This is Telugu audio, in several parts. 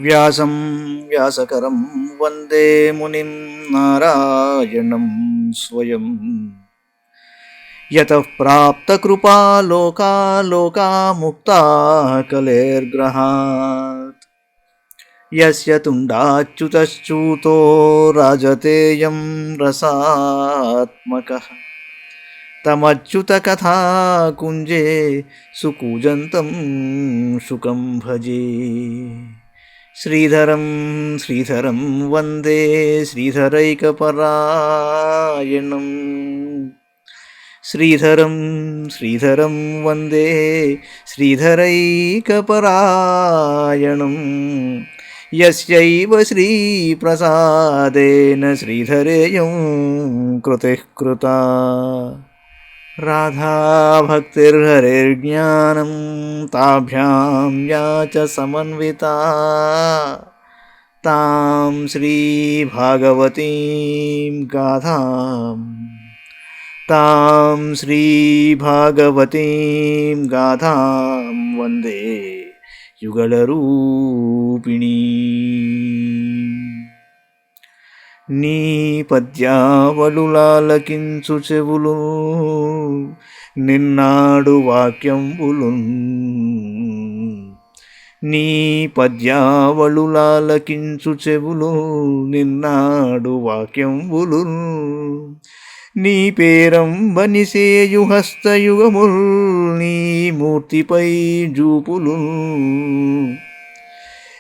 వ్యాసం వ్యాసకరం వందే మునిం నారాయణం స్వయం యతః ప్రాప్తకృపా లోకా లోకాముక్తా కలేర్గ్రహాత్ యస్య తుండాచ్యుతశ్చ్యుతో రాజతేయం రసాత్మకః తమచ్యుతకథా కుంజే సుకూజంతం శుకం భజే. శ్రీధరం శ్రీధరం వందే శ్రీధరైకపరాయణం. శ్రీధరం శ్రీధరం వందే శ్రీధరైకపరాయణం. యస్యైవ శ్రీప్రసాదేన శ్రీధరేయం కృతిః కృతా. రాధాభక్తిర్హరిర్జ్ఞానం తాభ్యాం యా చ సమన్వితా తాం శ్రీభాగవతీం గాథాం వందే యుగళరూపిణీ. నీ పద్యావళులాలకించు చెవులు నిన్నాడు వాక్యంబులు. నీ పద్యావళులాలకించు చెవులు నిన్నాడు వాక్యంబులు. నీ పేరంబనిసేయు హస్తయుగముల్ నీ మూర్తిపై జూపులు.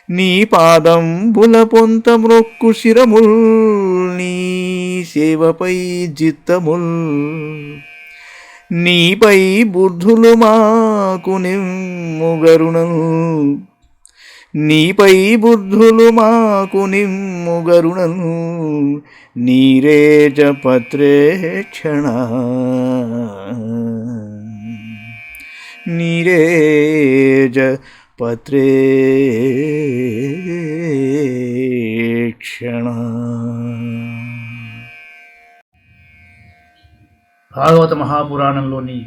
నీ పాదంబుల పొంత మ్రొక్కు శిరముల్ నీ సేవపై జిత్తముల్. నీపై బుద్ధులు మాకు నిమ్ముగరుణలు. నీపై బుద్ధులు మాకు నిమ్ముగరుణలు. నీరేజ పత్రేక్షణ నీరేజ పత్రేక్షణ. భాగవత మహాపురాణంలోని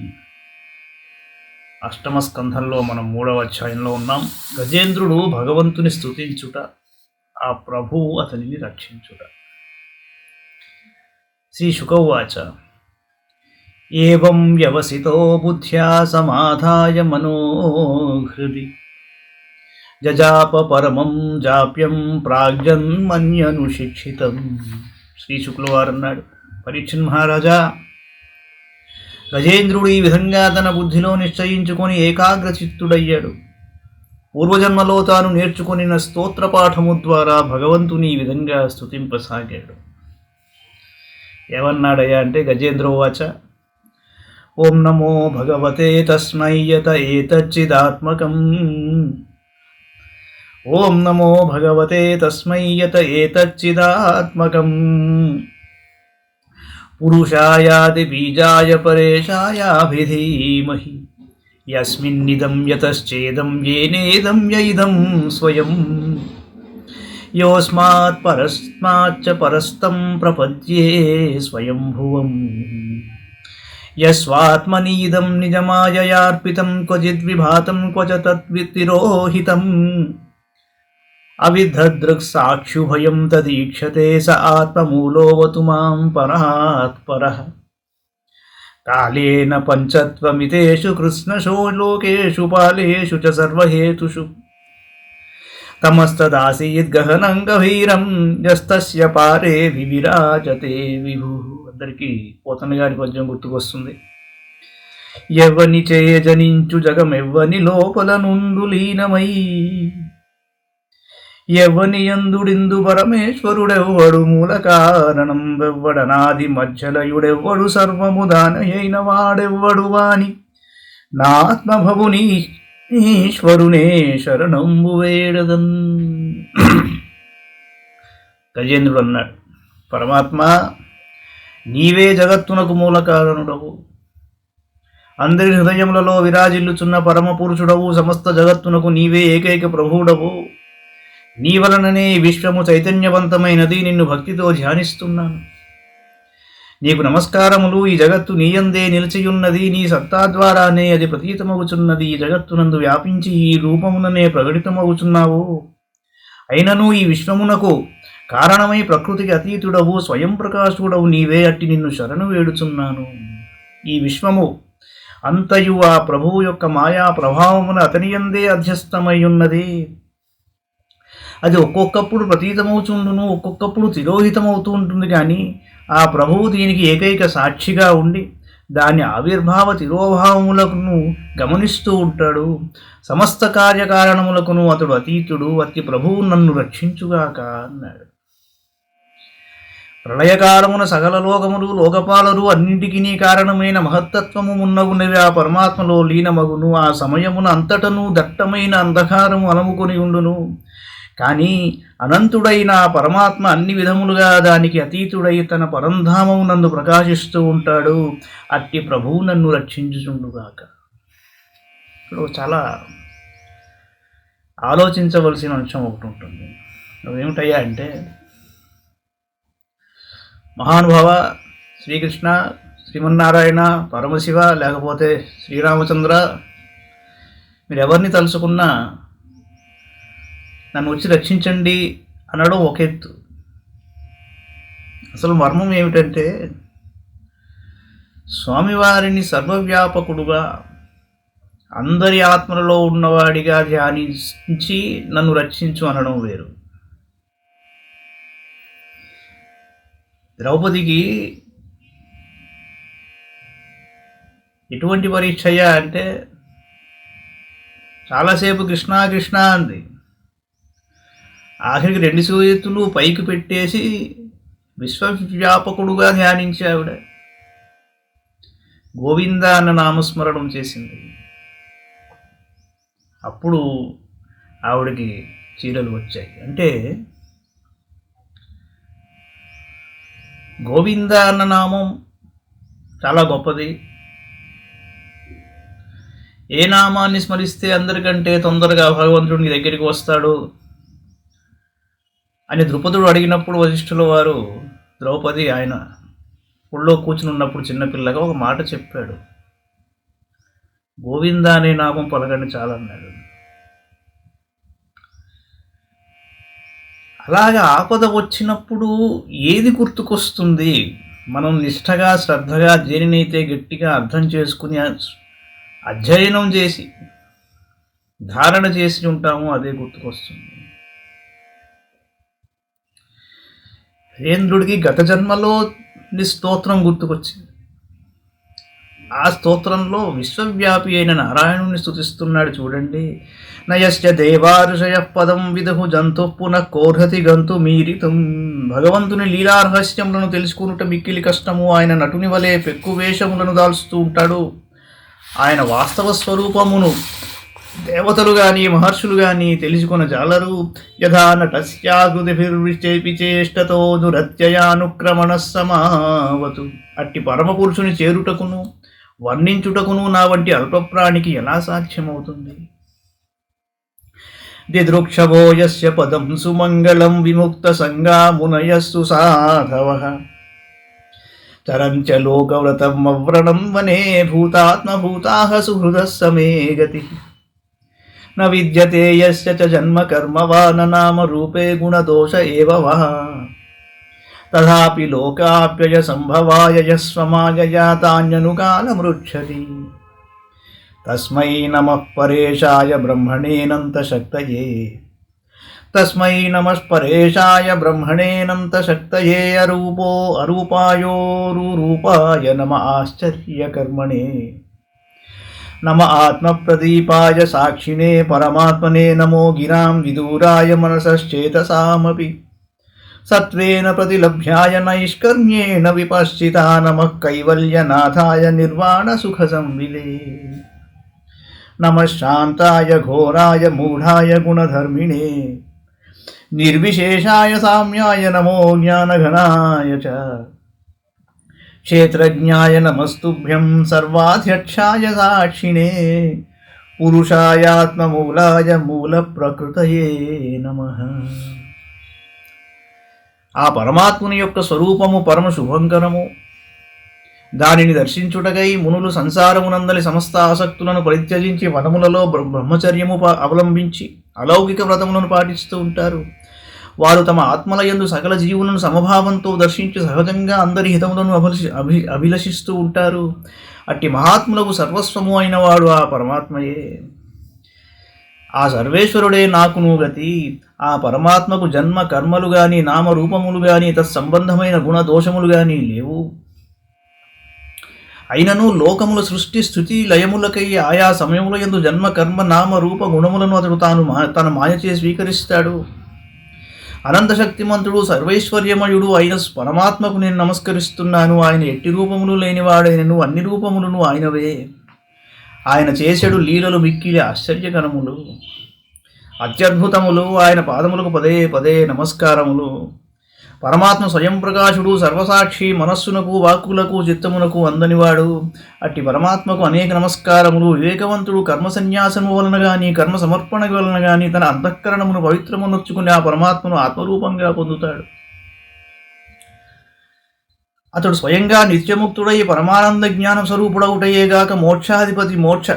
అష్టమ స్కంధంలో మనం 3వ అధ్యాయంలో ఉన్నాం. గజేంద్రుడు భగవంతుని స్తుతించుట, ఆ ప్రభువు అతనిని రక్షించుట. శ్రీ శుకౌవాచ. ఏవం వ్యవసితో బుద్ధ్యా సమాధాయ మనోహృది జజాప పరమం జాప్యం ప్రాగ్జన్మన్యనుశిక్షితం. శ్రీ శుక్లవారు అన్నాడు, పరీక్షణ్ మహారాజా, గజేంద్రుడు ఈ విధంగా తన బుద్ధిలో నిశ్చయించుకొని ఏకాగ్రచిత్తుడయ్యాడు. పూర్వజన్మలో తాను నేర్చుకొనిన స్తోత్రపాఠము ద్వారా భగవంతుని ఈ విధంగా స్తుతింపసాగాడు. ఏమన్నాడయ్యా అంటే, గజేంద్రోవాచ. ఓం నమో భగవతే తస్మై యత ఏతచ్చిదాత్మకం. ఓం నమో భగవతే తస్మై యత ఏతచ్చిదాత్మకం. పురుషాయాది బీజాయ పరేశాయాభిధీమహి యస్మిన్నిదం యతశ్చేదం యేనేదం యైదం స్వయం. యోస్మాత్ పరస్మాచ్చ పరస్తం ప్రపద్యే స్వయంభువం. యస్వాత్మనీదం నిజమాయయార్పితం క్వచిద్విభాతం క్వచ తద్వితిరోహితం. అవిద్ధదృక్సాక్షుభయం తదీక్షతే స ఆత్మమూలోవతు మాం పరాత్పరః. కాలేన పంచత్వమితేషు కృష్ణశో లోకేషు పాలేషు చ సర్వహేతుషు. తమస్తదాసీద్గహనం గభీరం యస్తస్య పారే వివిరాజతే విభు. అందరికీ పోతన గారి పద్యం గుర్తుకొస్తుంది. ఎవ్వని చేయజనించు జగమెవ్వని లోపల నుండు లీనమై. ఎవ్వని యందుడిందు పరమేశ్వరుడెవ్వడు మూల కారణం వెవ్వడనాది మధ్యలయుడెవ్వడు సర్వము దానయైన వాడెవ్వడు వాని నాత్మభవుని ఈశ్వరునే శరణంబు వేడదన్. గజేంద్రుడు అన్నాడు, పరమాత్మ, నీవే జగత్తునకు మూల కారణుడవు, అందరి హృదయములలో విరాజిల్లుచున్న పరమ పురుషుడవు, సమస్త జగత్తునకు నీవే ఏకైక ప్రభువుడవు. నీ వలననే విశ్వము చైతన్యవంతమైనది. నిన్ను భక్తితో ధ్యానిస్తున్నాను. నీకు నమస్కారములు. ఈ జగత్తు నీయందే నిలిచియున్నది. నీ సత్తా ద్వారానే అది ప్రతీతమవుచున్నది. ఈ జగత్తునందు వ్యాపించి ఈ రూపముననే ప్రకటితమవుచున్నావు. అయినను ఈ విశ్వమునకు కారణమై ప్రకృతికి అతీతుడవు స్వయం ప్రకాశుడవు నీవే, అట్టి నిన్ను శరణు వేడుచున్నాను. ఈ విశ్వము అంతయు ఆ ప్రభువు యొక్క మాయా ప్రభావమున అతనియందే అధ్యస్థమై ఉన్నది. అది ఒక్కొక్కప్పుడు ప్రతీతమవుతుండును, ఒక్కొక్కప్పుడు తిరోహితమవుతూ ఉంటుంది. కానీ ఆ ప్రభువు దీనికి ఏకైక సాక్షిగా ఉండి దాని ఆవిర్భావ తిరోభావములను గమనిస్తూ ఉంటాడు. సమస్త కార్యకారణములకును అతడు అతీతుడు. అతి ప్రభువు నన్ను రక్షించుగాక అన్నాడు. ప్రళయకాలమున సకల లోకములు లోకపాలరు అన్నింటికీ కారణమైన మహత్తత్వము ఉన్నవి ఆ పరమాత్మలో లీనమగును. ఆ సమయమున అంతటను దట్టమైన అంధకారము అలముకొని ఉండును. కానీ అనంతుడైన పరమాత్మ అన్ని విధములుగా దానికి అతీతుడై తన పరంధామము నందు ప్రకాశిస్తూ ఉంటాడు. అట్టి ప్రభువు నన్ను రక్షించుచుండుగాక. ఇప్పుడు చాలా ఆలోచించవలసిన అంశం ఒకటి ఉంటుంది. అదేమిటయ్యా అంటే, మహానుభావ శ్రీకృష్ణ, శ్రీమన్నారాయణ, పరమశివ, లేకపోతే శ్రీరామచంద్ర, మీరు ఎవరిని తలుచుకున్నా నన్ను వచ్చి రక్షించండి అనడం ఒక ఎత్తు. అసలు మర్మం ఏమిటంటే, స్వామివారిని సర్వవ్యాపకుడుగా అందరి ఆత్మలలో ఉన్నవాడిగా ధ్యానించి నన్ను రక్షించు అనడం వేరు. ద్రౌపదికి ఎటువంటి పరీక్షయ్యా అంటే, చాలాసేపు కృష్ణ కృష్ణ అంది. ఆఖరికి 2 చేతులు పైకి పెట్టేసి విశ్వవ్యాపకుడుగా ధ్యానించి ఆవిడ గోవింద అన్న నామస్మరణం చేసింది. అప్పుడు ఆవిడకి చీరలు వచ్చాయి. అంటే గోవింద అన్న నామం చాలా గొప్పది. ఏ నామాన్ని స్మరిస్తే అందరికంటే తొందరగా భగవంతుడి దగ్గరికి వస్తాడు అని ద్రుపదుడు అడిగినప్పుడు వశిష్ఠుల వారు ద్రౌపది ఆయన ఒళ్ళో కూర్చుని ఉన్నప్పుడు చిన్నపిల్లగా ఒక మాట చెప్పాడు. గోవింద అనే నామం పలకండి చాలన్నాడు. అలాగా ఆపద వచ్చినప్పుడు ఏది గుర్తుకొస్తుంది? మనం నిష్ఠగా శ్రద్ధగా దేనినైతే గట్టిగా అర్థం చేసుకుని అధ్యయనం చేసి ధారణ చేసి ఉంటామో అదే గుర్తుకొస్తుంది. వీరేంద్రుడికి గత జన్మలో స్తోత్రం గుర్తుకొచ్చింది. ఆ స్తోత్రంలో విశ్వవ్యాపి అయిన నారాయణుని స్తుతిస్తున్నాడు చూడండి. నయశ్చ దేవారుషయ పదం విదుహు జంతు పునః కోర్హతి గంతు మీరితం. భగవంతుని లీలారహస్యములను తెలుసుకున్నట మిక్కిలి కష్టము. ఆయన నటుని వలె పెక్కు వేషములను దాల్చుతూ ఉంటాడు. ఆయన వాస్తవ స్వరూపమును దేవతలు కానీ మహర్షులు కానీ తెలుసుకొన జాలరు. యథా నటస్యాకృతిభిర్విచేష్టతో దురత్యయానుక్రమణ సమావతు. అట్టి పరమపురుషుని చేరుటకును వర్ణించుటకును నా వంటి అల్పప్రాణికి ఎలా సాధ్యమవుతుంది? దిదృక్షభో యస్య పదం సుమంగళం విముక్త సంగా మునయస్సు సాధవః. తరంచ లోకవ్రతం అవ్రణం వనే భూతాత్మభూతాః సుహృదః సమే గతి. న విద్యతే యస్య చ జన్మ కర్మ వా న నామ రూపే గుణదోష ఏవ వః. తథాపి లోకాప్యయ సంభవాయ యస్వమాయయా తాన్యనుకాలమృచ్ఛతి. తస్మై నమః పరేశాయ బ్రహ్మణేనంతశక్తయే. తస్మై నమః పరేశాయ బ్రహ్మణేనంతశక్తయే. అరూపో అరూపాయోరూపాయ నమ ఆశ్చర్యకర్మణే. నమ ఆత్మప్రదీపాయ సాక్షిణే పరమాత్మనే. నమో గిరాం విదూరాయ మనసశ్చేతసామపి. సత్వేన ప్రతిలభ్యాయ నైష్కర్మ్యేణ విపశ్చితా. నమః కైవల్యనాథాయ నిర్వాణసుఖసంవిదే. నమః శాంతాయ ఘోరాయ మూఢాయ గుణధర్మిణే. నిర్విశేషాయ సామ్యాయ నమో జ్ఞానఘనాయ చ. క్షేత్రజ్ఞాయ నమస్తుభ్యం సర్వాధ్యక్షాయ సాక్షిణే. పురుషాయాత్మమూలాయ మూల ప్రకృతయే నమః. ఆ పరమాత్ముని యొక్క స్వరూపము పరమ శుభంకరము. దానిని దర్శించుటకై మునులు సంసారమునందలి సమస్త ఆసక్తులను పరిత్యజించి వనములలో బ్రహ్మచర్యము అవలంబించి అలౌకిక వ్రతములను పాటిస్తూ ఉంటారు. వారు తమ ఆత్మల యందు సకల జీవులను సమభావంతో దర్శించి సహజంగా అందరి హితములను అభిలషిస్తూ ఉంటారు. అట్టి మహాత్ములకు సర్వస్వము అయిన వాడు ఆ పరమాత్మయే. ఆ సర్వేశ్వరుడే నాకును గతి. ఆ పరమాత్మకు జన్మ కర్మలు గాని నామరూపములు గాని తత్సంబంధమైన గుణ దోషములు గాని లేవు. అయినను లోకముల సృష్టి స్థుతి లయములకై ఆయా సమయముల యందు జన్మ కర్మ నామ రూప గుణములను అతడు తన మాయచే స్వీకరిస్తాడు. అనంత శక్తిమంతుడు సర్వైశ్వర్యమయుడు అయిన పరమాత్మకు నేను నమస్కరిస్తున్నాను. ఆయన ఎట్టి రూపములు లేనివాడైనను అన్ని రూపములను ఆయనవే. ఆయన చేసెడు లీలలు మిక్కిలి ఆశ్చర్యకరములు అత్యద్భుతములు. ఆయన పాదములకు పదే పదే నమస్కారములు. పరమాత్మ స్వయం ప్రకాశుడు, సర్వసాక్షి, మనస్సునకు వాక్కులకు చిత్తమునకు అందనివాడు. అట్టి పరమాత్మకు అనేక నమస్కారములు. వివేకవంతుడు కర్మ సన్యాసము వలన గాని కర్మ సమర్పణ వలన గాని తన అంతఃకరణమును పవిత్రమునొచ్చుకుని ఆ పరమాత్మను ఆత్మరూపంగా పొందుతాడు. అతడు స్వయంగా నిత్యముక్తుడై పరమానంద జ్ఞాన స్వరూపుడవుటయేగాక మోక్షాధిపతి మోక్ష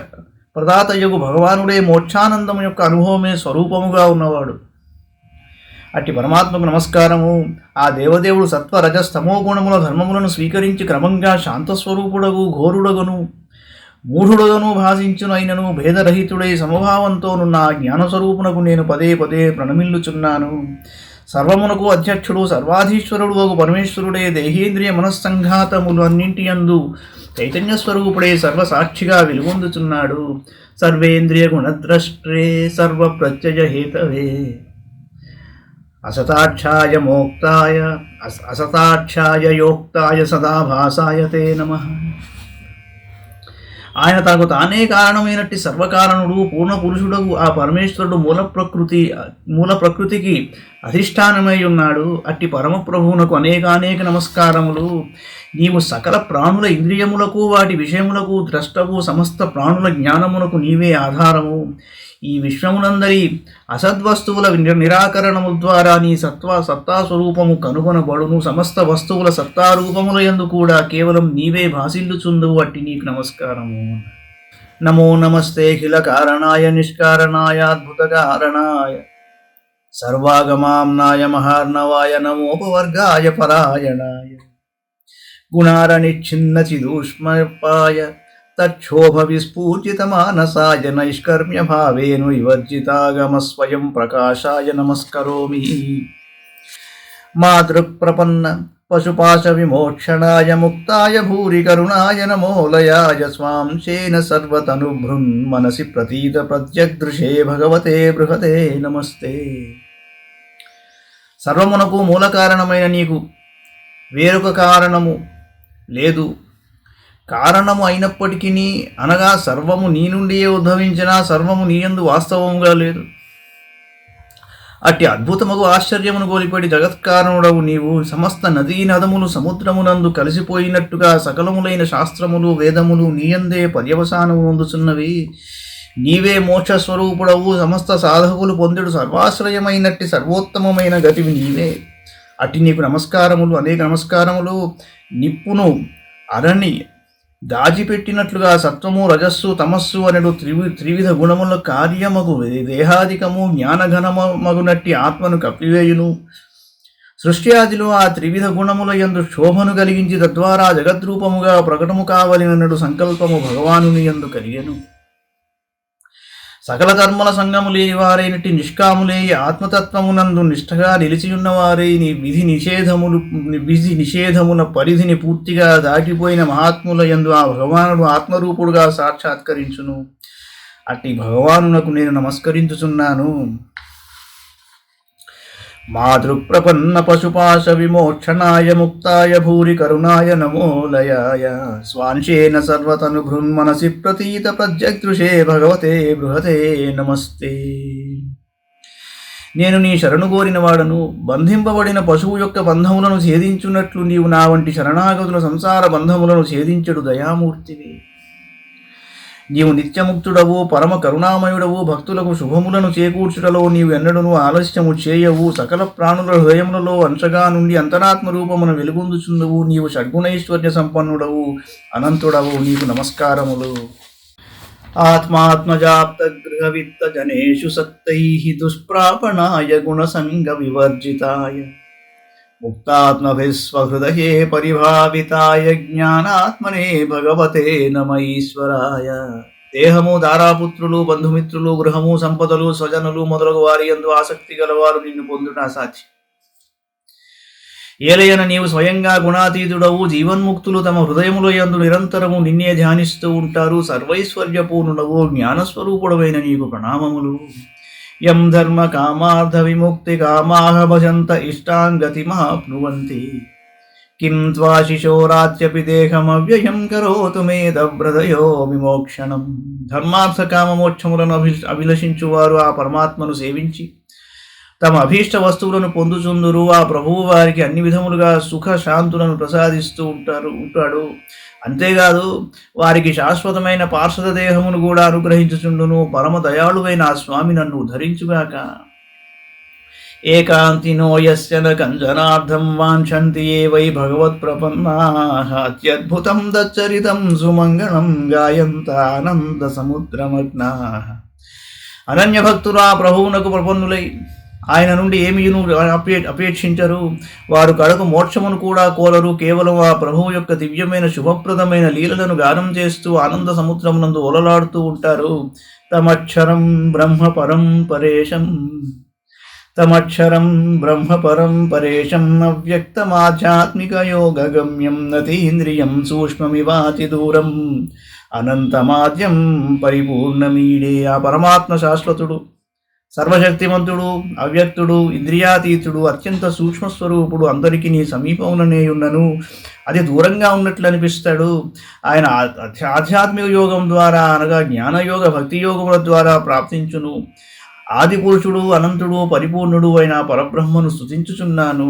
ప్రదాతయగు భగవానుడే మోక్షానందము యొక్క అనుభవమే స్వరూపముగా ఉన్నవాడు. అట్టి పరమాత్మకు నమస్కారము. ఆ దేవదేవుడు సత్వ రజస్తమో గుణముల ధర్మములను స్వీకరించి క్రమంగా శాంతస్వరూపుడగు ఘోరుడగను మూఢుడగను భాషించునైనను భేదరహితుడై సమభావంతోనున్న ఆ జ్ఞానస్వరూపునకు నేను పదే పదే ప్రణమిల్లుచున్నాను. సర్వమునకు అధ్యక్షుడు సర్వాధీశ్వరుడు ఒక పరమేశ్వరుడే దేహేంద్రియ మనస్సంఘాతములు అన్నింటియందు చైతన్యస్వరూపుడే సర్వసాక్షిగా వెలుగొందుచున్నాడు. సర్వేంద్రియ గుణద్రష్ట్రే సర్వ ప్రత్యయ హేతవే అసతాక్షాయ మోక్తాయ అసతాక్షాయ యోక్తాయ సదాభాసాయ తే నమః. ఆయన తనకు తానే కారణమైనట్టి సర్వకారణుడు పూర్ణ పురుషుడకు ఆ పరమేశ్వరుడు మూల ప్రకృతికి అధిష్టానమై ఉన్నాడు. అట్టి పరమప్రభువునకు అనేకానేక నమస్కారములు. నీవు సకల ప్రాణుల ఇంద్రియములకు వాటి విషయములకు ద్రష్టవు. సమస్త ప్రాణుల జ్ఞానమునకు నీవే ఆధారము. ఈ విశ్వమునందరి అసద్వస్తువుల నిరాకరణము ద్వారా నీ సత్తాస్వరూపము కనుగొనబడును. సమస్త వస్తువుల సత్తారూపముల యందు కూడా కేవలం నీవే భాసిల్లుచుందువు. అట్టి నీకు నమస్కారము. నమో నమస్తే అఖిల కారణాయ నిష్కారణాయ అద్భుత కారణాయ సర్వాగమాంనాయ మహార్ణవాయ నమోపవర్గాయ పరాయణాయ గుణారనిచ్ఛిన్న చిదూష్మపాయ తక్షోభ విస్ఫూర్జిత మానసాయ నైష్కర్మ్య భావేను వివర్జితాగమ స్వయం ప్రకాశాయ నమస్కరోమి. మాతృప్రపన్న పశుపాశ విమోక్షణాయ ముక్తాయ భూరి కరుణాయ నమోలయాయ స్వాంశేన సర్వతనుభృన్ మనసి ప్రతీత ప్రత్యగ్దృశే భగవతే బృహతే నమస్తే. సర్వమునకు మూల కారణమైన నీకు వేరొక కారణము లేదు. కారణము అయినప్పటికీ అనగా సర్వము నీ నుండియే ఉద్భవించినా సర్వము నీయందు వాస్తవముగా లేదు. అట్టి అద్భుతముగు ఆశ్చర్యమును గోలిపడి జగత్కారణుడవు నీవు. సమస్త నదీ నదములు సముద్రమునందు కలిసిపోయినట్టుగా సకలములైన శాస్త్రములు వేదములు నీయందే పర్యవసానము పొందుచున్నవి. నీవే మోక్షస్వరూపుడవు. సమస్త సాధకులు పొందుడు సర్వాశ్రయమైనట్టి సర్వోత్తమమైన గతివి నీవే. అట్టి నీకు నమస్కారములు, అనేక నమస్కారములు. నిప్పును అరణి దాచిపెట్టినట్లుగా సత్వము రజస్సు తమస్సు అనడు త్రివిధ గుణముల కార్యమగు దేహాధికము జ్ఞానఘనమగునట్టి ఆత్మను కప్పివేయును. సృష్టి ఆదిలో ఆ త్రివిధ గుణముల యందు శోభను కలిగించి తద్వారా జగద్రూపముగా ప్రకటము కావలనడు సంకల్పము భగవానుని యందు కలిగెను. సకల ధర్మల సంగము లేని వారైనట్టి నిష్కాములే ఆత్మతత్వమునందు నిష్ఠగా నిలిచియున్నవారై విధి నిషేధముల పరిధిని పూర్తిగా దాటిపోయిన మహాత్ముల యందు ఆ భగవానుడు ఆత్మరూపుడుగా సాక్షాత్కరించును. అట్టి భగవానునకు నేను నమస్కరించుచున్నాను. మాతృప్రపన్న పశుపాశ విమోక్షణాయ ముక్తాయ భూరి కరుణాయ నమోలయాయ స్వాంశేన సర్వతనుభృన్ మనసి ప్రతీత ప్రత్యగ్దృశే భగవతే బృహతే నమస్తే. నేను నీ శరణు కోరిన వాడను. బంధింపబడిన పశువు యొక్క బంధములను ఛేదించున్నట్లు నీవు నా వంటి శరణాగతుల సంసార బంధములను ఛేదించడు దయామూర్తివి. నీవు నిత్యముక్తుడవు, పరమ కరుణామయుడవు. భక్తులకు శుభములను చేకూర్చుటలో నీవు ఎన్నడూను ఆలస్యము చేయవు. సకల ప్రాణుల హృదయములలో అంశగా నుండి అంతరాత్మ రూపమును వెలుగొందుచుందువు. నీవు షడ్గుణైశ్వర్య సంపన్నుడవు, అనంతుడవు. నీకు నమస్కారములు. ఆత్మాత్మజాప్తగృహవిత్తజనేషు సత్తైః దుష్ప్రాపణాయ గుణసంగవివర్జితాయ ముక్తాత్మభిः స్వహృదయే పరిభావితాయ జ్ఞానాత్మనే భగవతే నమ ఈశ్వరాయ. దేహము, దారాపుత్రులు, బంధుమిత్రులు, గృహము, సంపదలు, స్వజనులు మొదలగు వారి యందు ఆసక్తి గలవారు నిన్ను పొందుట అసాధ్యం. ఏలయన నీవు స్వయంగా గుణాతీతుడవు. జీవన్ముక్తులు తమ హృదయముల యందు నిరంతరము నిన్నే ధ్యానిస్తూ ఉంటారు. సర్వైశ్వర్యపూర్ణుడవు, జ్ఞానస్వరూపుడవైన నీకు ప్రణామములు. యం ధర్మ కామార్థ విముక్తి కామాః భజంత ఇష్టాంగతిమాప్నువంతి కిం త్వాశిశోరాత్యపి దేహమవ్యయం కరోతు మేధభృదయో విమోక్షణం. ధర్మార్థ కామమోక్షములను అభిలషించువారు ఆ పరమాత్మను సేవించి తమ అభీష్ట వస్తువులను పొందుచుందురు. ఆ ప్రభువు వారికి అన్ని విధములుగా సుఖ శాంతులను ప్రసాదిస్తూ ఉంటాడు. అంతేకాదు వారికి శాశ్వతమైన పార్షద దేహమును కూడా అనుగ్రహించుచుండును. పరమ దయాళువైన ఆ స్వామి నన్ను ఉద్ధరించుగాక. ఏకాంతినో యస్య న కంజనార్థం వాంఛంతి ఏ వై భగవత్ప్రపన్నాః అత్యద్భుతం దచ్చరితం సుమంగళం గాయంతానంద సముద్రమగ్నాః. అనన్య భక్తులు ఆ ప్రభువునకు ప్రపన్నులై ఆయన నుండి ఏమీను అపేక్షించరు. వారు కడకు మోక్షమును కూడా కోరరు. కేవలం ఆ ప్రభువు యొక్క దివ్యమైన శుభప్రదమైన లీలలను గానం చేస్తూ ఆనంద సముద్రమునందు ఓలలాడుతూ ఉంటారు. తమక్షరం బ్రహ్మ పరేశం అవ్యక్తమాధ్యాత్మిక యోగగమ్యం నతీంద్రియం సూక్ష్మమివాతి దూరం అనంతమాద్యం పరిపూర్ణమీడే. ఆ పరమాత్మ శాశ్వతుడు, సర్వశక్తిమంతుడు, అవ్యక్తుడు, ఇంద్రియాతీతుడు, అత్యంత సూక్ష్మస్వరూపుడు. అందరికీ నీ సమీపముననే ఉన్నను అది దూరంగా ఉన్నట్లు అనిపిస్తాడు. ఆయన ఆధ్యాత్మిక యోగం ద్వారా అనగా జ్ఞానయోగ భక్తి యోగముల ద్వారా ప్రాప్తించును. ఆది పురుషుడు, అనంతుడు, పరిపూర్ణుడు అయిన పరబ్రహ్మను స్తుతించుచున్నాను.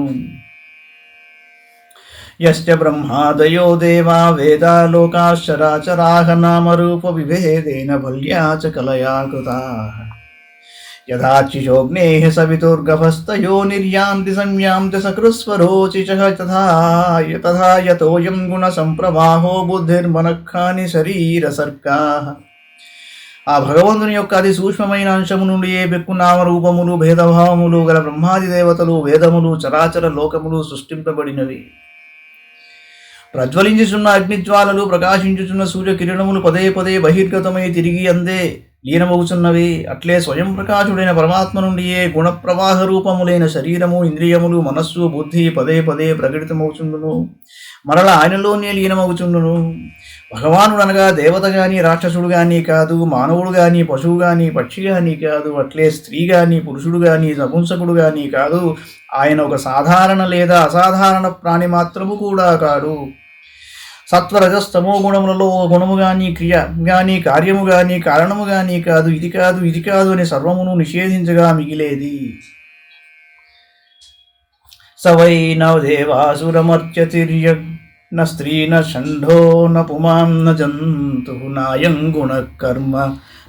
యస్య బ్రహ్మాదయో దేవా వేదా లోకాశ్చరాచరాః నామరూప విభేదేన బల్యా చ కలయా కృతాః. యథాచిశోగ్నేః సవితుర్గభస్తయో నిర్యాంతి సంయాంతి సకృస్వరోచిషః తథా యతోయం గుణసంప్రవాహో బుద్ధిర్మనఃఖాని శరీరసర్గాః. ఆ భగవంతుని యొక్క అతి సూక్ష్మమైన అంశము నుండి ఏ పెక్కు నామరూపములు భేదభావములు గల బ్రహ్మాది దేవతలు, వేదములు, చరాచర లోకములు సృష్టింపబడినవి. ప్రజ్వలించుచున్న అగ్నిజ్వాలలు, ప్రకాశించుచున్న సూర్యకిరణములు పదే పదే బహిర్గతమై తిరిగి అందే లీనమవుచున్నవి. అట్లే స్వయం ప్రకాశుడైన పరమాత్మ నుండి ఏ గుణప్రవాహ రూపములైన శరీరము, ఇంద్రియములు, మనస్సు, బుద్ధి పదే పదే ప్రకటితమవుచుండును, మరల ఆయనలోనే లీనమవుచుండును. భగవానుడు అనగా దేవత గాని రాక్షసుడు గాని కాదు, మానవుడు గాని పశువు గాని పక్షి గాని కాదు, అట్లే స్త్రీ గాని పురుషుడు గాని నపుంసకుడు గాని కాదు. ఆయన ఒక సాధారణ లేదా అసాధారణ ప్రాణి మాత్రము కూడా కాడు. సత్వరజస్తమో గుణములలో గుణము గాని క్రియ గాని కార్యము గాని కారణము గాని కాదు. ఇది కాదు ఇది కాదు అని సర్వమును నిషేధించగా మిగిలేది. సవై నవదేవాసురమర్చతిర్య న స్త్రీ న షంఢో న పుమాం న జంతు నాయం గుణ కర్మ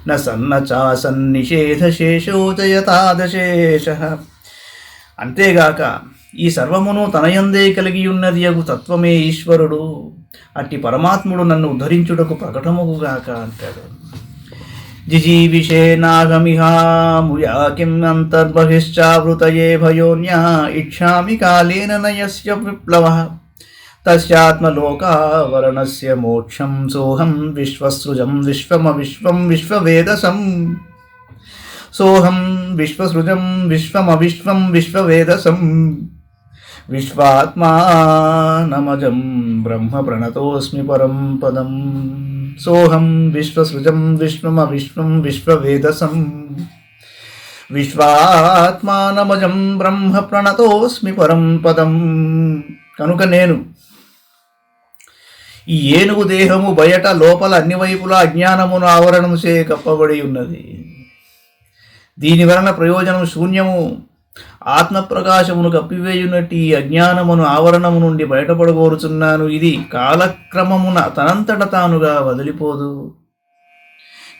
న సన్న చాసన్నిషేధ శేషోచయతాదశేష. అంతేగాక ఈ సర్వమును తనయందే కలిగి ఉన్నది అగు తత్వమే ఈశ్వరుడు. అట్టి పరమాత్ముడు నన్ను ఉద్ధరించుటకు ప్రకటముగాక అంటాడు. జిజీవిషేనాగమిహాముయా కిం అంతర్బహిశ్చావృతయే భయోన్యా ఇచ్ఛామి కాలేన నయస్య విప్లవః తస్యాత్మలోకావరణస్య మోక్షం సోహం విశ్వసృజం విశ్వమవిశ్వం విశ్వవేదసం. సోహం విశ్వసృజం విశ్వమవిశ్వం విశ్వవేదసం విశ్వాత్మానమజం బ్రహ్మ ప్రణతోస్మి పరం పదం. సోహం విశ్వసృజం విశ్వమవిశ్వం విశ్వవేదసం విశ్వాత్మానమజం బ్రహ్మ ప్రణతోస్మి పరం పదం. కనుక నేను ఈ ఏనుగు దేహము బయట లోపల అన్ని వైపులా అజ్ఞానమును ఆవరణము చే కప్పబడి ఉన్నది. దీని వలన ప్రయోజనం శూన్యము. ఆత్మప్రకాశమును కప్పివేయునట్టి ఈ అజ్ఞానమును ఆవరణము నుండి బయటపడగోరుచున్నాను. ఇది కాలక్రమమున తనంతట తానుగా వదిలిపోదు.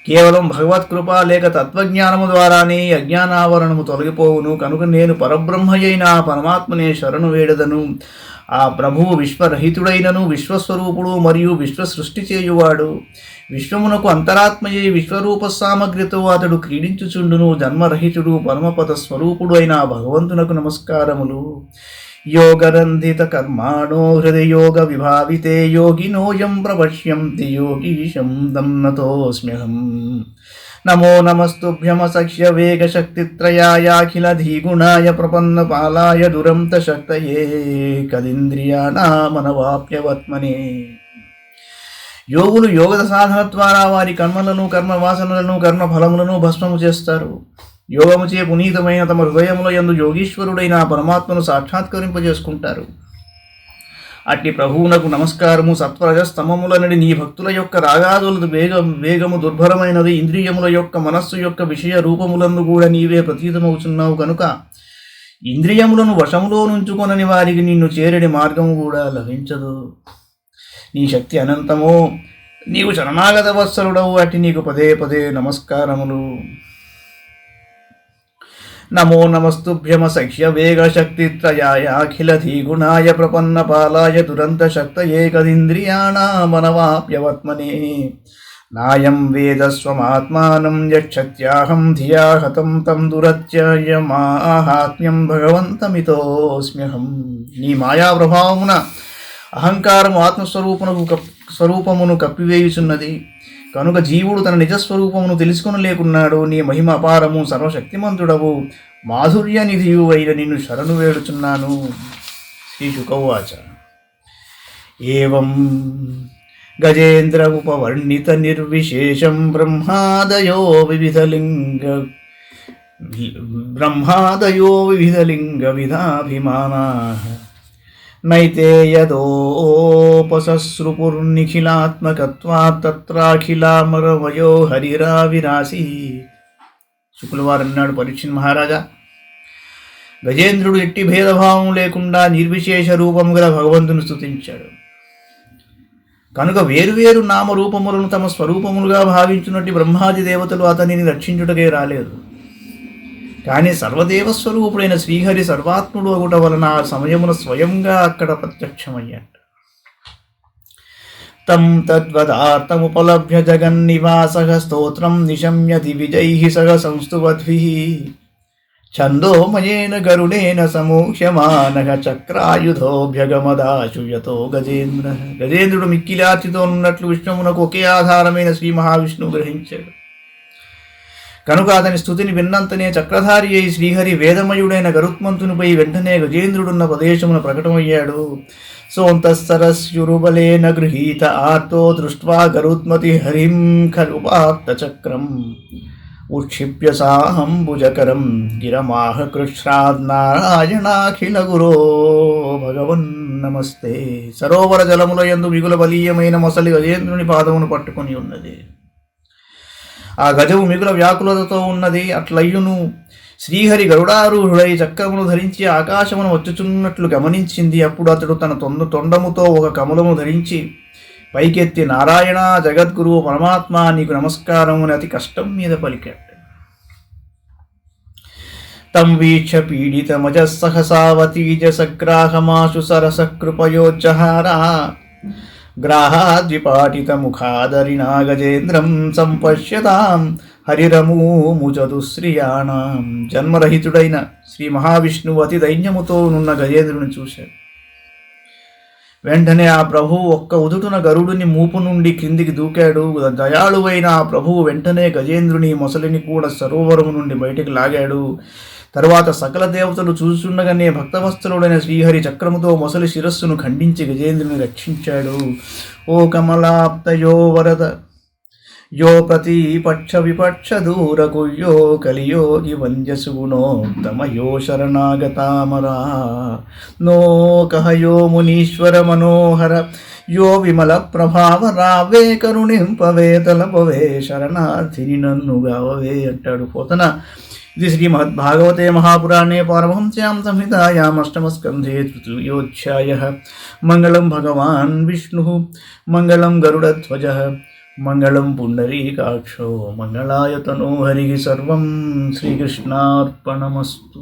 కేవలం భగవత్కృప లేక తత్వజ్ఞానము ద్వారానే అజ్ఞానావరణము తొలగిపోవును. కనుక నేను పరబ్రహ్మయైన ఆ పరమాత్మనే శరణు వేడదను. ఆ ప్రభువు విశ్వరహితుడైనను విశ్వస్వరూపుడు మరియు విశ్వ సృష్టి చేయువాడు. విశ్వమునకు అంతరాత్మయే విశ్వరూప సామగ్రితో అతడు క్రీడించుచుండును. జన్మరహితుడు పరమపద స్వరూపుడు అయిన భగవంతునకు నమస్కారములు. యోగరంధిత కర్మాణో హృదయోగ విభావితే యోగినోయం ప్రపశ్యంతి యోగీశం దన్నతోస్మ్యహం. నమో నమస్తుభ్యమ సఖ్య వేగ శక్తిత్రయాయాఖిల ధీగుణాయ ప్రపన్న పాలాయ దురంత శక్తయే కదింద్రియాణామనవాప్యవత్మనే. యోగులు యోగ సాధన ద్వారా వారి కర్మలను కర్మ వాసనలను కర్మ ఫలములను భస్మము చేస్తారు. యోగముచే పునీతమైన తమ హృదయముల యందు యోగీశ్వరుడైన పరమాత్మను సాక్షాత్కరింపజేసుకుంటారు. అట్టి ప్రభువునకు నమస్కారము. సత్వరజస్తమములనడి నీ భక్తుల యొక్క రాగాదుల వేగము దుర్భరమైనది. ఇంద్రియముల యొక్క మనస్సు యొక్క విషయ రూపములందు కూడా నీవే ప్రతీతమవుతున్నావు కనుక ఇంద్రియములను వశములో నుంచుకొనని వారికి నిన్ను చేరడి మార్గము కూడా లభించదు. నీ శక్తి అనంతమో, నీవు శరణాగత వత్సలుడవు. అట్టి నీకు పదే పదే నమస్కారములు. నమో నమస్తుభ్యమ సఖ్య వేగ శక్తిత్రయాయ అఖిల ధీగుణాయ ప్రపన్న పాలాయ దురంత శక్తయే కదింద్రియాణామనవాప్యవత్మనే. నాయం వేదస్వమాత్మానం యక్షత్యాహం ధియా హతం తం దురత్యయమాహాత్మ్యం భగవంతమితోస్మ్యహం. నీ మాయా ప్రభావమున అహంకారము స్వరూపమును కప్పివేయుచున్నది కనుక జీవుడు తన నిజస్వరూపమును తెలుసుకొనలేకున్నాడు. నీ మహిమ అపారము, సర్వశక్తిమంతుడవు, మాధుర్య నిధియు అయిన నిన్ను శరణు వేడుచున్నాను. శ్రీ శుకవాచ. ఏవం గజేంద్ర ఉపవర్ణిత నిర్విశేషం బ్రహ్మాదయో వివిధలింగ విధాభిమానాః నైతే యదోపసస్రుపుర్నిఖిలాత్మకత్వాత్ తత్రాఖిలామరవయో హరిరావిరాసి. శుక్లవారు అన్నాడు, పరీక్షిత్ మహారాజా, గజేంద్రుడు ఎట్టి భేదభావం లేకుండా నిర్విశేష రూపము గల భగవంతుని స్తుతించాడు. కనుక వేరువేరు నామరూపములను తమ స్వరూపములుగా భావించున్నట్టు బ్రహ్మాది దేవతలు అతనిని రక్షించుటకే రాలేదు. కానీ సర్వదేవస్వరూపుడైన శ్రీహరి సర్వాత్ముడు అగుట వలన ఆ సమయమున స్వయంగా అక్కడ ప్రత్యక్షమయ్యాడు. తం తద్వదార్థముపలభ్య జగన్నివాసః స్తోత్రం నిశమ్యతి విజైః సహ సంస్తువద్భిః. ఛందోమయేన గరుడేన సమూహ్యమానః చక్రాయుధోభ్యగమదాశుయతో గజేంద్ర. గజేంద్రుడు మిక్కిలార్తితో ఉన్నట్లు విష్ణువునకు ఒకే ఆధారమైన శ్రీ మహావిష్ణువు గ్రహించాడు. కనుక అతని స్థుతిని విన్నంతనే చక్రధారి అయి శ్రీహరి వేదమయుడైన గరుత్మంతునిపై వెంటనే గజేంద్రుడున్న ప్రదేశమున ప్రకటమయ్యాడు. సోంతఃసరస్యురుబలేన గృహీత ఆర్తో దృష్ట్వా గరుత్మతి హరిం ఖలుపాత్త చక్రం ఉక్షిప్య సాహంబుజకరం గిరమాహ కృష్ణానారాయణాఖిల గురో భగవన్ నమస్తే. సరోవర జలముల యందు మిగుల బలీయమైన మొసలి గజేంద్రుని పాదమును పట్టుకొని ఉన్నది. ఆ గజము మిగుల వ్యాకులతతో ఉన్నది. అట్లయ్యును శ్రీహరి గరుడారూఢుడై చక్రమును ధరించి ఆకాశమును వచ్చుచున్నట్లు గమనించింది. అప్పుడు అతడు తన తొండముతో ఒక కమలము ధరించి పైకెత్తి నారాయణ జగద్గురు పరమాత్మ నీకు నమస్కారం అని అతి కష్టం మీద పలికాడు. తం వీక్ష పీడితమజ సహసావతీజ సగ్రాహమాశు సరస కృపయోజ్జహార. గ్రాహాద్విపాటితముఖాదరిణా గజేంద్రం సంపశ్యతాం హరిరమూముచదుశ్రియాణం. జన్మరహితుడైన శ్రీ మహావిష్ణువు అతి దైన్యముతో నున్న గజేంద్రుని చూశాడు. వెంటనే ఆ ప్రభువు ఒక్క ఉదుటున గరుడుని మూపు నుండి క్రిందికి దూకాడు. దయాళువైన ఆ ప్రభువు వెంటనే గజేంద్రుని మొసలిని కూడా సరోవరము నుండి బయటికి లాగాడు. తరువాత సకల దేవతలు చూస్తుండగానే భక్తవత్సలుడైన శ్రీహరి చక్రముతో మొసలి శిరస్సును ఖండించి గజేంద్రుని రక్షించాడు. ఓ కమలాప్తయో వరద యో ప్రతిపక్ష విపక్ష దూరకుయ్యో కలియోగి వంజసుగుణోత్తమయో శరణాగతామరా నో కహయో మునీశ్వర మనోహర యో విమల ప్రభావ రావే కరుణింపవే తలపవే శరణార్థిని నన్ను గావవే అంటాడు పోతన. ఇది శ్రీమద్భాగవతే మహాపురాణే పారమహంస్యాం సంహితాయాం అష్టమస్కంధే తృతీయోధ్యాయః. మంగళం భగవాన్ విష్ణుః మంగళం గరుడధ్వజః మంగళం పుండరీకాక్షో మంగళాయ తనో హరి సర్వం శ్రీకృష్ణార్పణమస్తు.